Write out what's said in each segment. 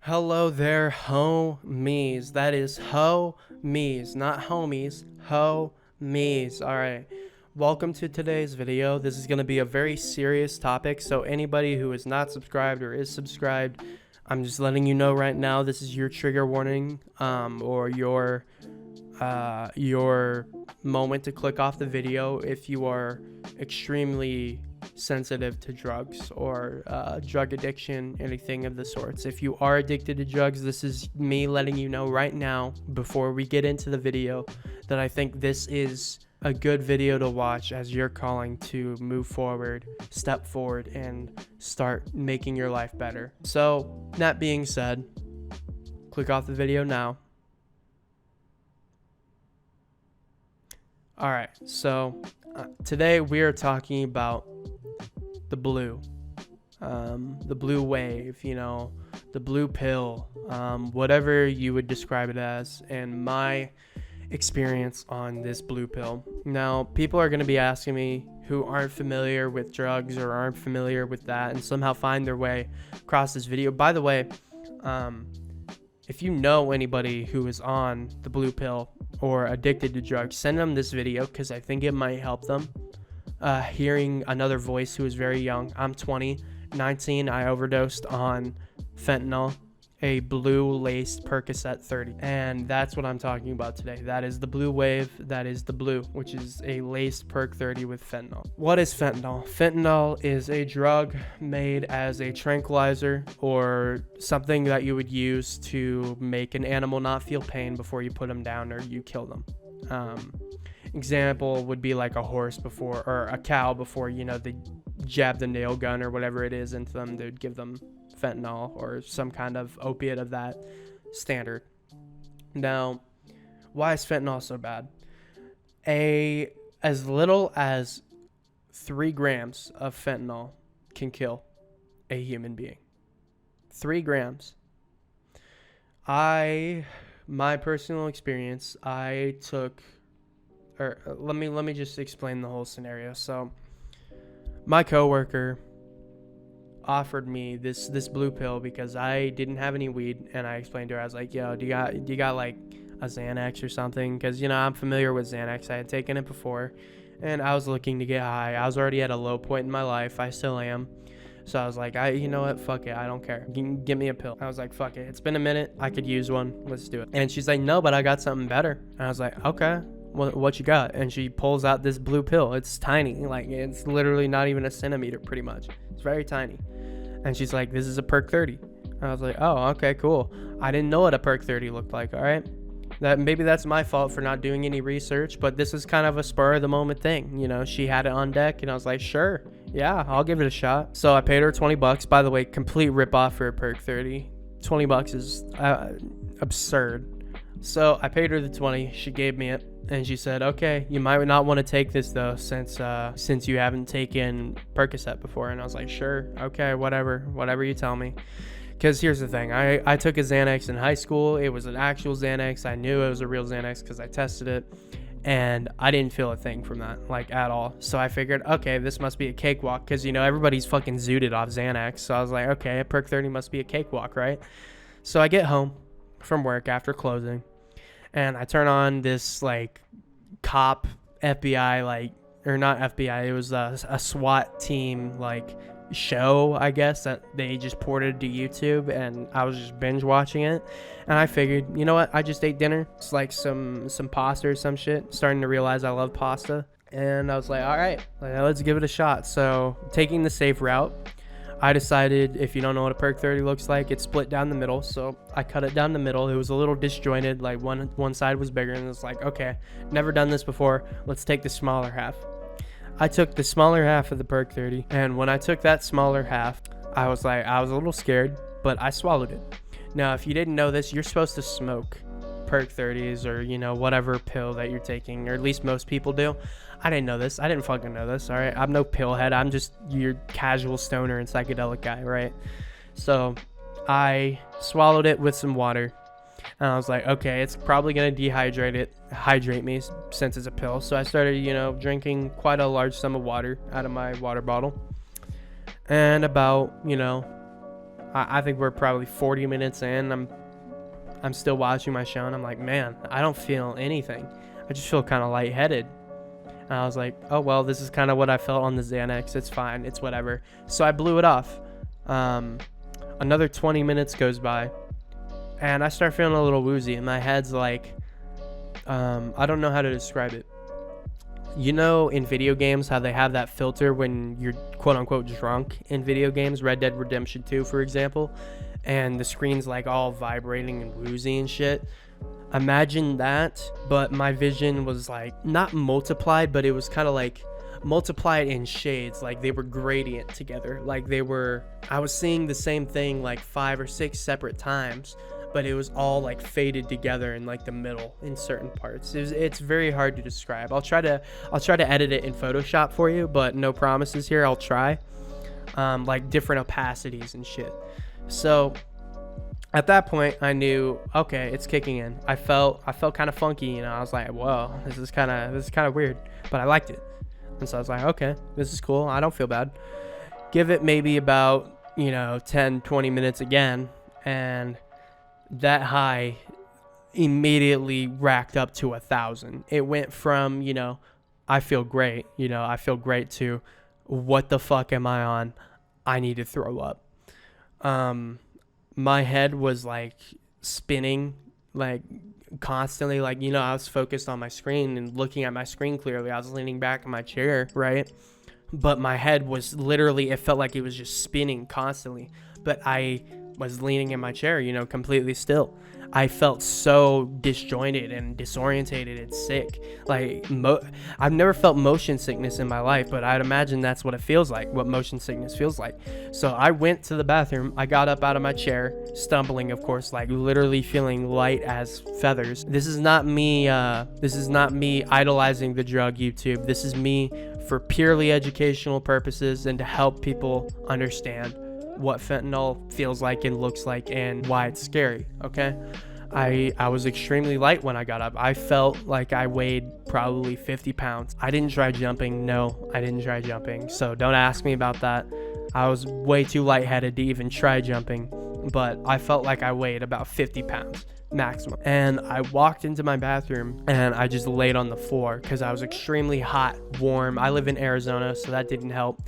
Hello there, homies. That is homies, not homies. Homies. All right. Welcome to today's video. This is going to be a very serious topic. So anybody who is not subscribed or is subscribed, I'm just letting you know right now. This is your trigger warning, or your moment to click off the video if you are extremely sensitive to drugs or drug addiction, anything of the sorts. If you are addicted to drugs, this is me letting you know right now before we get into the video that I think this is a good video to watch as you're calling to move forward, step forward, and start making your life better. So that being said, click off the video now. All right, so today we are talking about the blue wave, the blue pill, whatever you would describe it as, and my experience on this blue pill. Now, people are going to be asking me who aren't familiar with drugs or aren't familiar with that and somehow find their way across this video. By the way, if you know anybody who is on the blue pill or addicted to drugs, send them this video because I think it might help them. Hearing another voice who is very young. I'm 19, I overdosed on fentanyl, a blue laced Percocet 30. And that's what I'm talking about today. That is the blue wave. That is the blue, which is a laced Perc 30 with fentanyl. What is fentanyl? Fentanyl is a drug made as a tranquilizer or something that you would use to make an animal not feel pain before you put them down or you kill them. Example would be like a horse before, or a cow before, they jab the nail gun or whatever it is into them. They'd give them fentanyl or some kind of opiate of that standard. Now, why is fentanyl so bad? As little as 3 grams of fentanyl can kill a human being. 3 grams. My personal experience, I took, or let me just explain the whole scenario. So my coworker offered me this blue pill because I didn't have any weed, and I explained to her, I was like, yo, do you got like a Xanax or something? Because I'm familiar with Xanax. I had taken it before and I was looking to get high. I was already at a low point in my life. I still am. So I was like, you know what, fuck it, I don't care, give me a pill. I was like, fuck it, it's been a minute, I could use one, let's do it. And she's like, no, but I got something better. And I was like, okay, what you got? And she pulls out this blue pill. It's tiny, like it's literally not even a centimeter, pretty much. It's very tiny. And she's like, this is a Perc 30. And I was like, oh, okay, cool. I didn't know what a Perc 30 looked like. All right, maybe that's my fault for not doing any research, but this is kind of a spur of the moment thing. She had it on deck and I was like, sure, yeah, I'll give it a shot. So I paid her $20. By the way, complete rip off for a Perc 30. $20 is absurd. So I paid her the 20. She gave me it and she said, okay, you might not want to take this though, since you haven't taken Percocet before. And I was like, sure, okay, whatever you tell me. Because here's the thing, I took a Xanax in high school. It was an actual Xanax. I knew it was a real Xanax because I tested it, and I didn't feel a thing from that, like, at all. So I figured, okay, this must be a cakewalk because, everybody's fucking zooted off Xanax. So I was like, okay, a Perc 30 must be a cakewalk, right? So I get home from work after closing, and I turn on this, like, cop FBI, like, or not FBI, it was a SWAT team, like, show, I guess, that they just ported to YouTube, and I was just binge watching it. And I figured, you know what, I just ate dinner. It's like some pasta or some shit. Starting to realize I love pasta, and I was like, all right, let's give it a shot. So taking the safe route, I decided, if you don't know what a Perc 30 looks like, it's split down the middle. So I cut it down the middle. It was a little disjointed, like one side was bigger, and it's like, okay, never done this before, let's take the smaller half. I took the smaller half of the Perc 30, and when I took that smaller half, I was a little scared, but I swallowed it. Now, if you didn't know this, you're supposed to smoke Perc 30s or, whatever pill that you're taking, or at least most people do. I didn't know this. I didn't fucking know this, all right? I'm no pillhead. I'm just your casual stoner and psychedelic guy, right? So I swallowed it with some water. And I was like, okay, it's probably going to hydrate me since it's a pill. So I started, drinking quite a large sum of water out of my water bottle. And about, I think we're probably 40 minutes in. I'm still watching my show, and I'm like, man, I don't feel anything. I just feel kind of lightheaded. And I was like, oh, well, this is kind of what I felt on the Xanax. It's fine. It's whatever. So I blew it off. Another 20 minutes goes by, and I start feeling a little woozy, and my head's like, I don't know how to describe it. You know, in video games, how they have that filter when you're quote-unquote drunk in video games, Red Dead Redemption 2, for example, and the screen's like all vibrating and woozy and shit. Imagine that, but my vision was like not multiplied, but it was kind of like multiplied in shades, like they were gradient together, like I was seeing the same thing like 5 or 6 separate times, but it was all like faded together in like the middle in certain parts. It's very hard to describe. I'll try to edit it in Photoshop for you, but no promises here. I'll try. Like different opacities and shit. So at that point I knew, okay, it's kicking in. I felt kind of funky, you know. I was like, whoa, this is kind of weird, but I liked it. And so I was like, okay, this is cool. I don't feel bad. Give it maybe about, 10, 20 minutes again, and that high immediately racked up to 1,000. It went from, I feel great, to what the fuck am I on? I need to throw up. My head was like spinning, like constantly, like, I was focused on my screen and looking at my screen clearly. I was leaning back in my chair, right? But my head was literally, it felt like it was just spinning constantly. But I was leaning in my chair, completely still. I felt so disjointed and disorientated and sick. Like, I've never felt motion sickness in my life, but I'd imagine that's what it feels like, what motion sickness feels like. So I went to the bathroom. I got up out of my chair, stumbling, of course, like literally feeling light as feathers. This is not me idolizing the drug YouTube. This is me for purely educational purposes and to help people understand what fentanyl feels like and looks like and why it's scary. Okay, I was extremely light when I got up. I felt like I weighed probably 50 pounds. I didn't try jumping. No, I didn't try jumping, so don't ask me about that. I was way too lightheaded to even try jumping, but I felt like I weighed about 50 pounds maximum. And I walked into my bathroom and I just laid on the floor because I was extremely hot, warm. I live in Arizona, so that didn't help.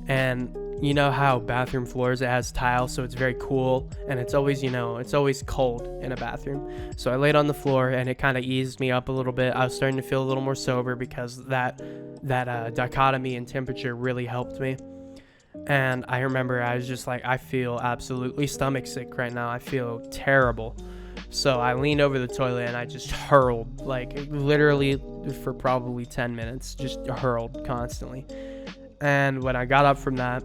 And you know how bathroom floors, it has tile, so it's very cool, and it's always, it's always cold in a bathroom. So I laid on the floor and it kind of eased me up a little bit. I was starting to feel a little more sober because that dichotomy in temperature really helped me. And I remember I was just like, I feel absolutely stomach sick right now. I feel terrible. So I leaned over the toilet and I just hurled, like literally for probably 10 minutes, just hurled constantly. And when I got up from that,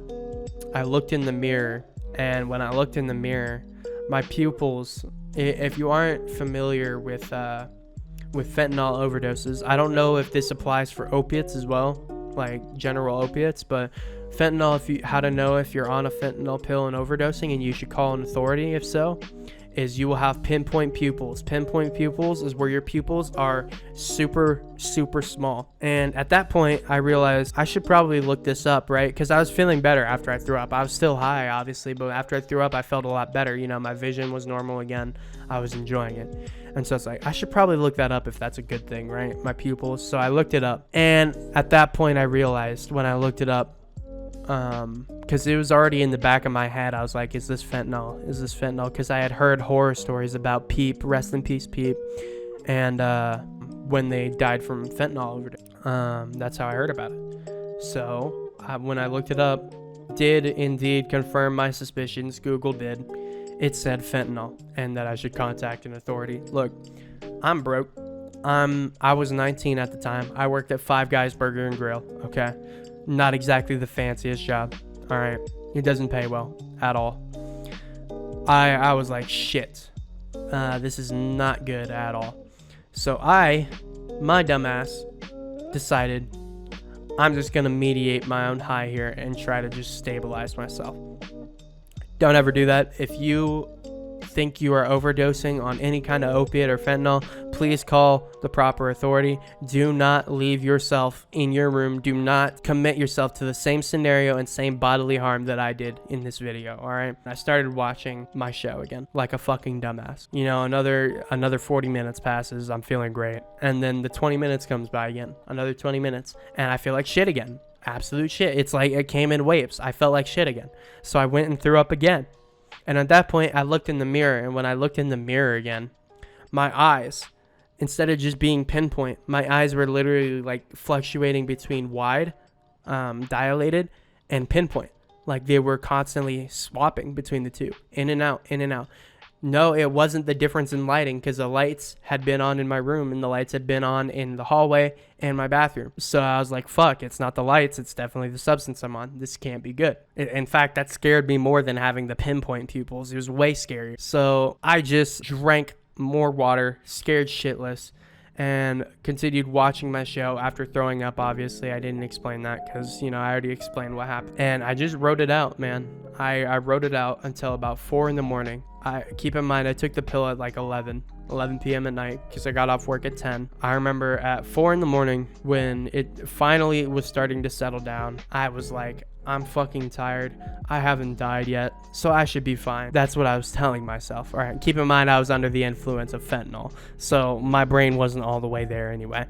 I looked in the mirror, and when I looked in the mirror, my pupils, if you aren't familiar with fentanyl overdoses, I don't know if this applies for opiates as well, like general opiates, but fentanyl, how to know if you're on a fentanyl pill and overdosing and you should call an authority, if so, is you will have pinpoint pupils. Pinpoint pupils is where your pupils are super, super small. And at that point, I realized I should probably look this up, right? Because I was feeling better after I threw up. I was still high, obviously, but after I threw up, I felt a lot better. My vision was normal again. I was enjoying it. And so it's like, I should probably look that up if that's a good thing, right? My pupils. So I looked it up. And at that point, I realized when I looked it up, because it was already in the back of my head, I was like, is this fentanyl? Because I had heard horror stories about Peep, rest in peace Peep, and when they died from fentanyl overdose. That's how I heard about it. So when I looked it up, did indeed confirm my suspicions. Google did. It said fentanyl and that I should contact an authority. Look, I'm broke. I was 19 at the time. I worked at Five Guys Burger and Grill. Okay, not exactly the fanciest job. All right, it doesn't pay well at all. I was like, shit, this is not good at all. So my dumbass, decided I'm just gonna mediate my own high here and try to just stabilize myself. Don't ever do that. If you think you are overdosing on any kind of opiate or fentanyl, please call the proper authority. Do not leave yourself in your room. Do not commit yourself to the same scenario and same bodily harm that I did in this video, all right? I started watching my show again like a fucking dumbass. You know, another 40 minutes passes. I'm feeling great. And then the 20 minutes comes by again. Another 20 minutes. And I feel like shit again. Absolute shit. It's like it came in waves. I felt like shit again. So I went and threw up again. And at that point, I looked in the mirror. And when I looked in the mirror again, my eyes, instead of just being pinpoint, my eyes were literally like fluctuating between wide, dilated, and pinpoint. Like they were constantly swapping between the two, in and out, in and out. No, it wasn't the difference in lighting, because the lights had been on in my room and the lights had been on in the hallway and my bathroom. So I was like, fuck, it's not the lights. It's definitely the substance I'm on. This can't be good. In fact, that scared me more than having the pinpoint pupils. It was way scarier. So I just drank more water, scared shitless, and continued watching my show after throwing up. Obviously, I didn't explain that because, you know, I already explained what happened. And I just wrote it out, man. I wrote it out until about 4 in the morning. Keep in mind, I took the pill at like 11 p.m. at night because I got off work at 10. I remember at 4 in the morning when it finally was starting to settle down, I was like, I'm fucking tired. I haven't died yet, so I should be fine. That's what I was telling myself. All right, keep in mind, I was under the influence of fentanyl, so my brain wasn't all the way there anyway.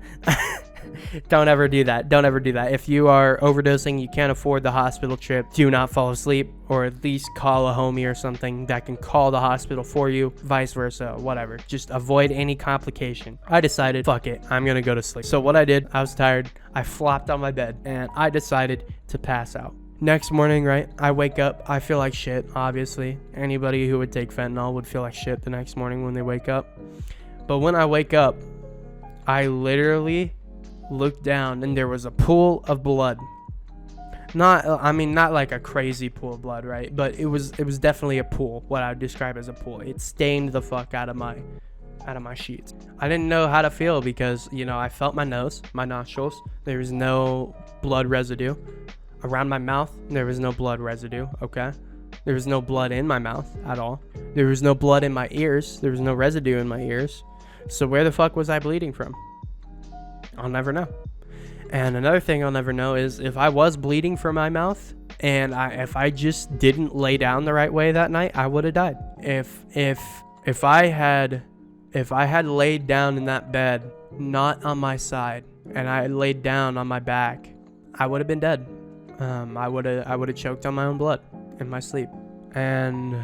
Don't ever do that. Don't ever do that. If you are overdosing, you can't afford the hospital trip, do not fall asleep, or at least call a homie or something that can call the hospital for you, vice versa, whatever. Just avoid any complication. I decided, fuck it, I'm gonna go to sleep. So what I did, I was tired, I flopped on my bed, and I decided to pass out. Next morning, right, I wake up, I feel like shit, obviously. Anybody who would take fentanyl would feel like shit the next morning when they wake up. But when I wake up, I literally looked down and there was a pool of blood. Not like a crazy pool of blood, right? But it was definitely a pool, what I would describe as a pool. It stained the fuck out of my sheets. I didn't know how to feel because, you know, I felt my nose, my nostrils. There was no blood residue. Around my mouth, there was no blood residue, okay? There was no blood in my mouth at all. There was no blood in my ears. There was no residue in my ears. So where the fuck was I bleeding from? I'll never know. And another thing I'll never know is if I was bleeding from my mouth and if I just didn't lay down the right way that night, I would have died. If I had laid down in that bed, not on my side, and I laid down on my back, I would have been dead. I would have choked on my own blood in my sleep. And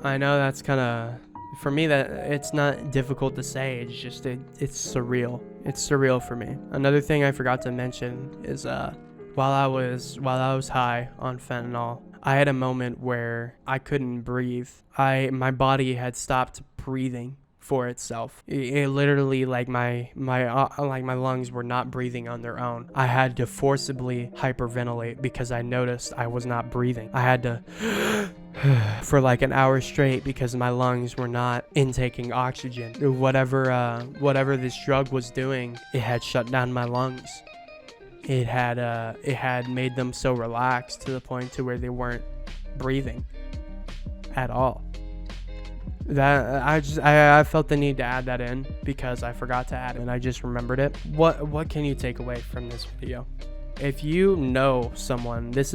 I know that's kind of, for me, that it's not difficult to say. It's just it's surreal. It's surreal for me. Another thing I forgot to mention is while I was high on fentanyl, I had a moment where I couldn't breathe. My body had stopped breathing for itself. It literally, like my lungs were not breathing on their own. I had to forcibly hyperventilate because I noticed I was not breathing. I had to for like an hour straight because my lungs were not intaking oxygen. Whatever this drug was doing, it had shut down my lungs. It had made them so relaxed to the point to where they weren't breathing at all. That I felt the need to add that in because I forgot to add it and I just remembered it. What can you take away from this video? If you know someone, this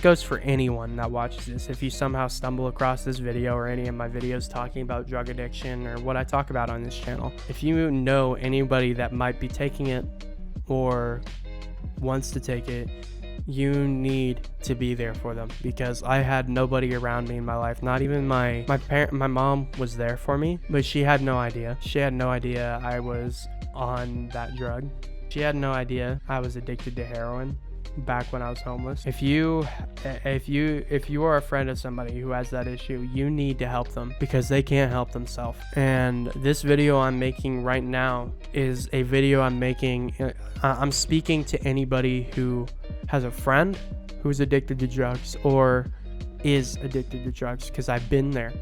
goes for anyone that watches this. If you somehow stumble across this video or any of my videos talking about drug addiction or what I talk about on this channel, if you know anybody that might be taking it or wants to take it, you need to be there for them because I had nobody around me in my life. Not even my mom was there for me, but she had no idea. She had no idea I was on that drug. She had no idea I was addicted to heroin back when I was homeless. If you are a friend of somebody who has that issue, you need to help them because they can't help themselves. And this video I'm making right now is a video I'm speaking to anybody who has a friend who's addicted to drugs or is addicted to drugs because I've been there.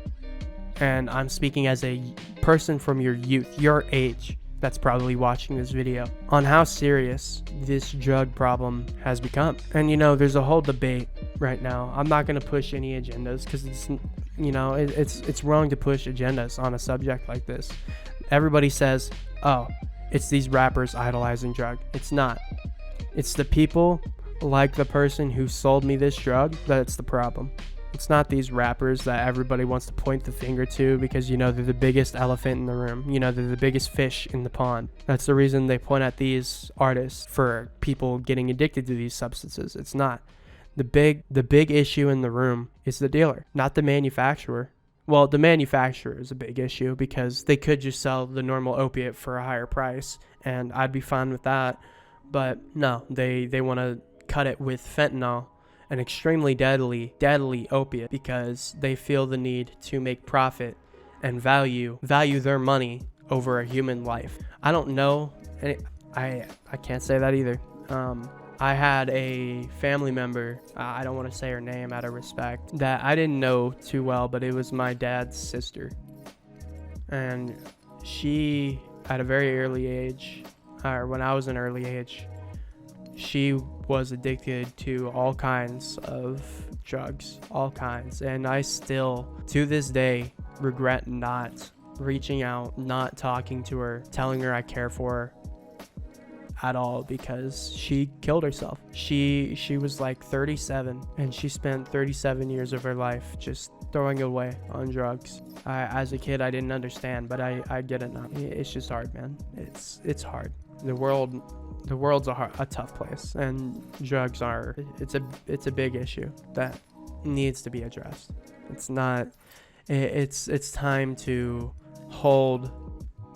And I'm speaking as a person from your youth, your age, that's probably watching this video, on how serious this drug problem has become. And you know, there's a whole debate right now. I'm not going to push any agendas because it's wrong to push agendas on a subject like this. Everybody says, oh, it's these rappers idolizing drug. It's not. It's the people like the person who sold me this drug that's the problem. It's not these rappers that everybody wants to point the finger to because, they're the biggest elephant in the room. They're the biggest fish in the pond. That's the reason they point at these artists for people getting addicted to these substances. It's not. The big issue in the room is the dealer, not the manufacturer. Well, the manufacturer is a big issue because they could just sell the normal opiate for a higher price, and I'd be fine with that. But no, they want to cut it with fentanyl, an extremely deadly opiate, because they feel the need to make profit and value their money over a human life. I don't know. I can't say that either. I had a family member, I don't want to say her name out of respect, that I didn't know too well, but it was my dad's sister. And she, at a very early age, or when I was an early age, she was addicted to all kinds of drugs, all kinds. And I still, to this day, regret not reaching out, not talking to her, telling her I care for her at all, because she killed herself. She was like 37, and she spent 37 years of her life just throwing it away on drugs. As a kid, I didn't understand, but I get it now. It's just hard, man. It's hard. The world's a tough place, and drugs are. It's a big issue that needs to be addressed. It's not. It's time to hold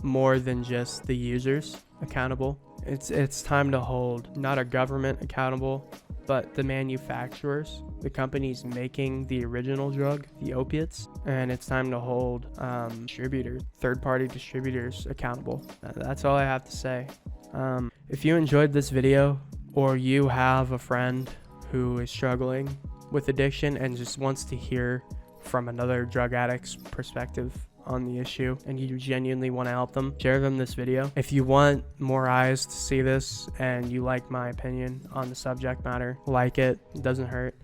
more than just the users accountable. It's time to hold not a government accountable, but the manufacturers, the companies making the original drug, the opiates. And it's time to hold third-party distributors accountable. That's all I have to say. If you enjoyed this video, or you have a friend who is struggling with addiction and just wants to hear from another drug addict's perspective on the issue, and you genuinely want to help them, share them this video. If you want more eyes to see this and you like my opinion on the subject matter, like it doesn't hurt.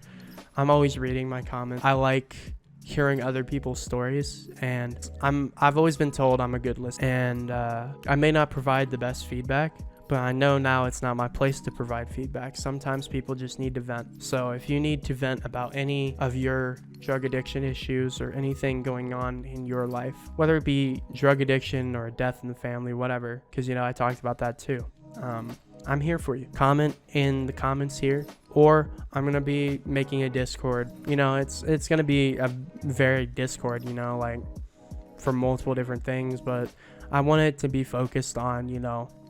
I'm always reading my comments. I like hearing other people's stories, and I've always been told I'm a good listener, and I may not provide the best feedback, but I know now it's not my place to provide feedback. Sometimes people just need to vent. So if you need to vent about any of your drug addiction issues or anything going on in your life, whether it be drug addiction or a death in the family, whatever, because I talked about that too. I'm here for you. Comment in the comments here, or I'm gonna be making a Discord. It's gonna be a very Discord, like for multiple different things, but I want it to be focused on,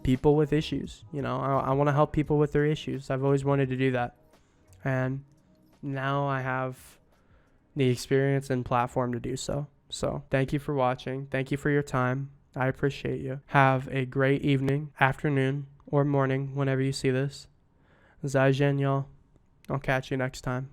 people with issues. I want to help people with their issues. I've always wanted to do that, and now I have the experience and platform to do so. So thank you for watching. Thank you for your time. I appreciate you. Have a great evening, afternoon, or morning whenever you see this. Zai Jen, y'all. I'll catch you next time.